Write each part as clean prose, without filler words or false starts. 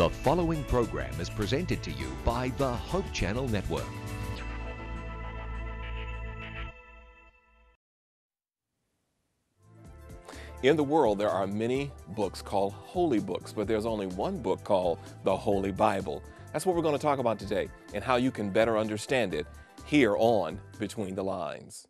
The following program is presented to you by the Hope Channel Network. In the world, there are many books called holy books, but there's only one book called the Holy Bible. That's what we're going to talk about today and how you can better understand it here on Between the Lines.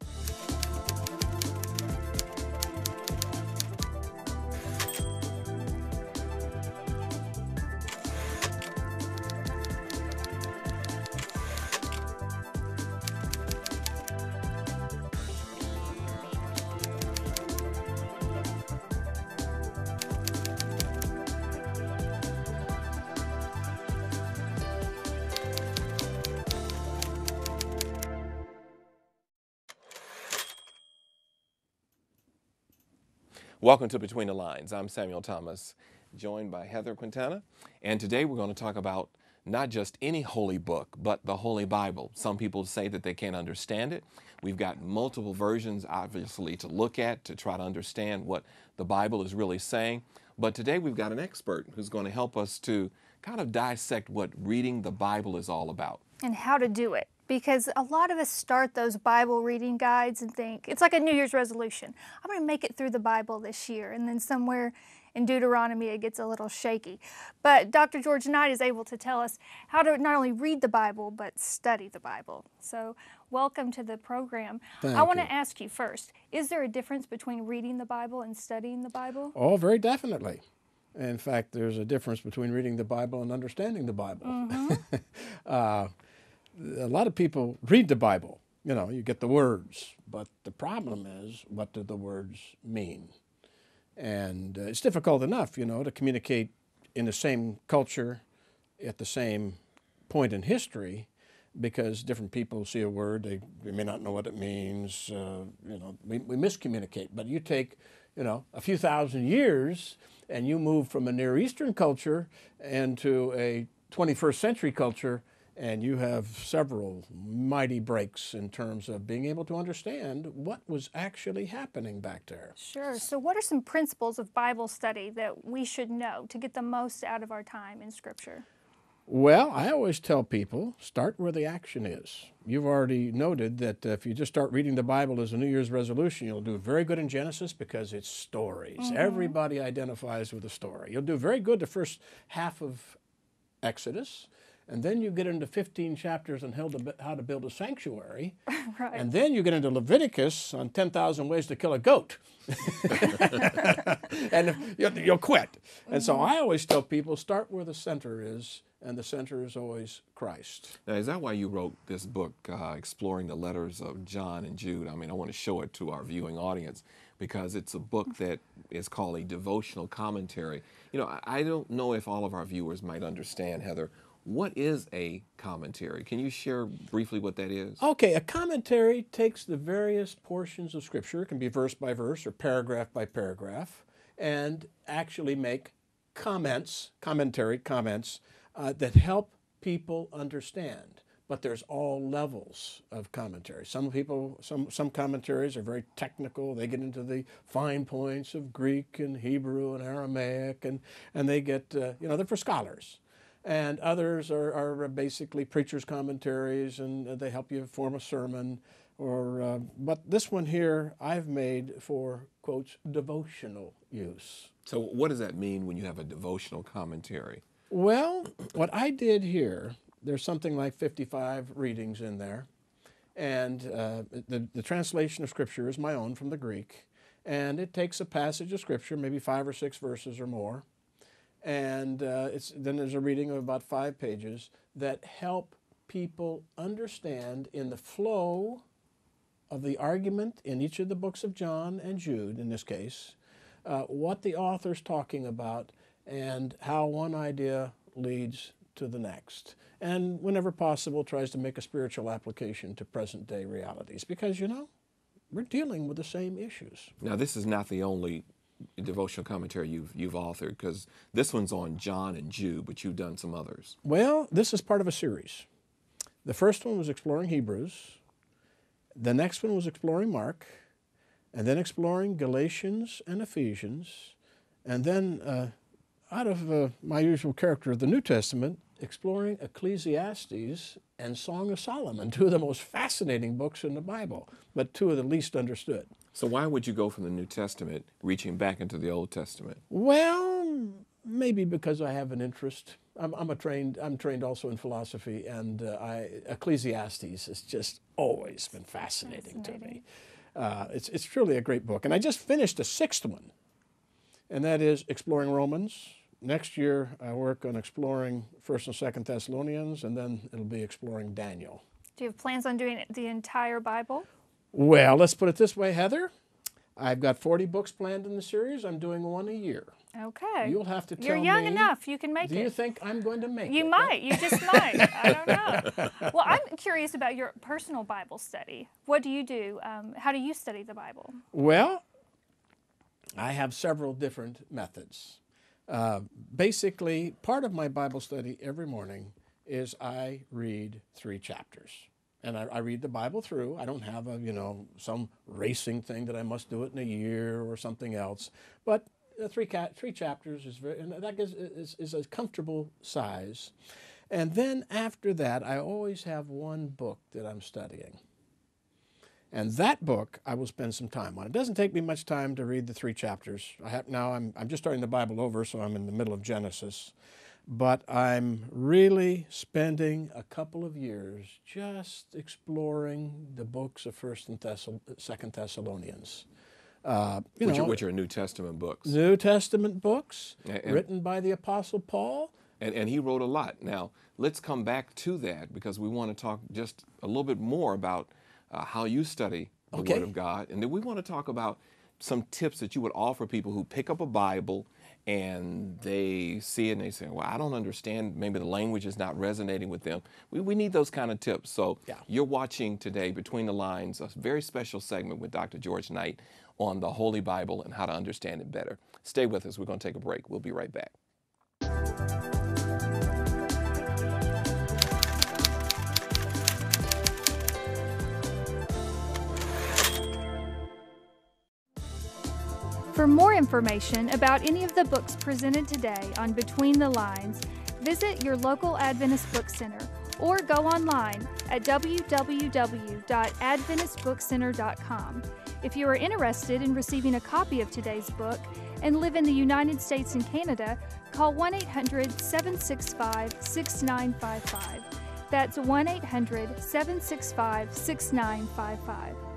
Welcome to Between the Lines. I'm Samuel Thomas, joined by Heather Quintana, and today we're going to talk about not just any holy book, but the Holy Bible. Some people say that they can't understand it. We've got multiple versions, obviously, to look at to try to understand what the Bible is really saying. But today we've got an expert who's going to help us to kind of dissect what reading the Bible is all about. And how to do it. Because a lot of us start those Bible reading guides and think, it's like a New Year's resolution. I'm going to make it through the Bible this year. And then somewhere in Deuteronomy, it gets a little shaky. But Dr. George Knight is able to tell us how to not only read the Bible, but study the Bible. So welcome to the program. I want to ask you first, is there a difference between reading the Bible and studying the Bible? Oh, very definitely. In fact, there's a difference between reading the Bible and understanding the Bible. Mm-hmm. A lot of people read the Bible, you know, you get the words, but the problem is, what do the words mean? And it's difficult enough, you know, to communicate in the same culture at the same point in history, because different people see a word, they may not know what it means, you know, we miscommunicate. But you take, you know, a few thousand years and you move from a Near Eastern culture into a 21st century culture, and you have several mighty breaks in terms of being able to understand what was actually happening back there. Sure. So what are some principles of Bible study that we should know to get the most out of our time in Scripture? Well, I always tell people, start where the action is. You've already noted that if you just start reading the Bible as a New Year's resolution, you'll do very good in Genesis because it's stories. Mm-hmm. Everybody identifies with a story. You'll do very good the first half of Exodus. And then you get into 15 chapters on how to build a sanctuary. Right. And then you get into Leviticus on 10,000 ways to kill a goat. And you'll quit. And so I always tell people, start where the center is, and the center is always Christ. Now, is that why you wrote this book, exploring the letters of John and Jude? I mean, I want to show it to our viewing audience because it's a book that is called a devotional commentary. You know, I don't know if all of our viewers might understand, Heather, what is a commentary? Can you share briefly what that is? Okay, a commentary takes the various portions of Scripture, it can be verse by verse or paragraph by paragraph, and actually make comments that help people understand. But there's all levels of commentary. Some commentaries are very technical. They get into the fine points of Greek and Hebrew and Aramaic, and they get, you know, they're for scholars. And others are basically preachers' commentaries, and they help you form a sermon. But this one here I've made for, quotes, devotional use. So what does that mean when you have a devotional commentary? Well, what I did here, there's something like 55 readings in there. And the translation of Scripture is my own from the Greek. And it takes a passage of Scripture, maybe 5 or 6 verses or more. And then there's a reading of about 5 pages that help people understand in the flow of the argument in each of the books of John and Jude, in this case, what the author's talking about and how one idea leads to the next. And whenever possible, tries to make a spiritual application to present-day realities. Because, you know, we're dealing with the same issues. Now, this is not the only devotional commentary you've authored, because this one's on John and Jude, but you've done some others. Well, this is part of a series. The first one was exploring Hebrews. The next one was exploring Mark, and then exploring Galatians and Ephesians, and then out of my usual character of the New Testament, exploring Ecclesiastes and Song of Solomon, two of the most fascinating books in the Bible, but two of the least understood. So why would you go from the New Testament reaching back into the Old Testament? Well, maybe because I have an interest. I'm trained also in philosophy, and Ecclesiastes has just always been fascinating to me. It's truly a great book. And I just finished a sixth one, and that is Exploring Romans. Next year, I work on exploring 1st and 2nd Thessalonians, and then it'll be exploring Daniel. Do you have plans on doing the entire Bible? Well, let's put it this way, Heather. I've got 40 books planned in the series. I'm doing one a year. Okay. You'll have to tell You're me. young enough. You can make it. Do you think I'm going to make it? You might. You just might. I don't know. Well, I'm curious about your personal Bible study. What do you do? How do you study the Bible? Well, I have several different methods. Basically, part of my Bible study every morning is I read 3 chapters. And I read the Bible through. I don't have some racing thing that I must do it in a year or something else. But 3 chapters is is a comfortable size. And then after that, I always have one book that I'm studying. And that book I will spend some time on. It doesn't take me much time to read the 3 chapters. I'm just starting the Bible over, so I'm in the middle of Genesis. But I'm really spending a couple of years just exploring the books of 1st and 2nd Thessalonians. Which are New Testament books. New Testament books And written by the Apostle Paul. And he wrote a lot. Now, let's come back to that because we want to talk just a little bit more about how you study the Okay. Word of God. And then we want to talk about some tips that you would offer people who pick up a Bible and they see it and they say, well, I don't understand. Maybe the language is not resonating with them. We need those kind of tips. So Yeah. You're watching today, Between the Lines, a very special segment with Dr. George Knight on the Holy Bible and how to understand it better. Stay with us. We're going to take a break. We'll be right back. For more information about any of the books presented today on Between the Lines, visit your local Adventist Book Center or go online at www.adventistbookcenter.com. If you are interested in receiving a copy of today's book and live in the United States and Canada, call 1-800-765-6955. That's 1-800-765-6955.